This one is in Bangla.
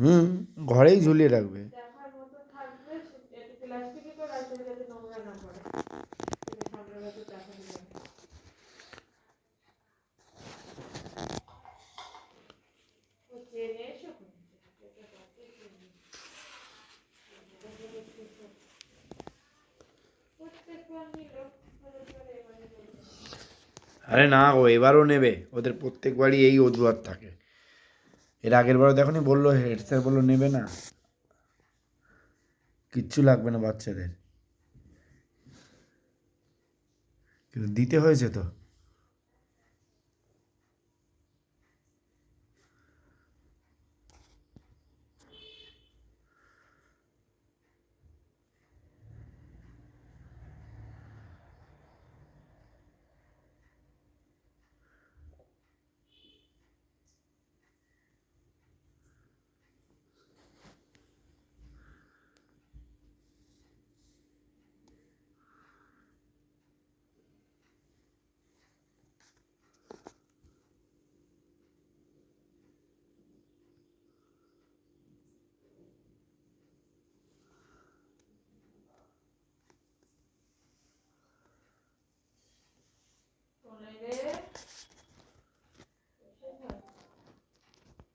হ্যাঁ ঘরেই ঝুলিয়ে রাখবে। আরে না গো, এবারও নেবে, ওদের প্রত্যেকবারই এই অজুহাত থাকে। এর আগের বারও দেখনি বললো, হেড স্যার বললো নেবে না, কিচ্ছু লাগবে না বাচ্চাদের, কিন্তু দিতে হয়েছে তো।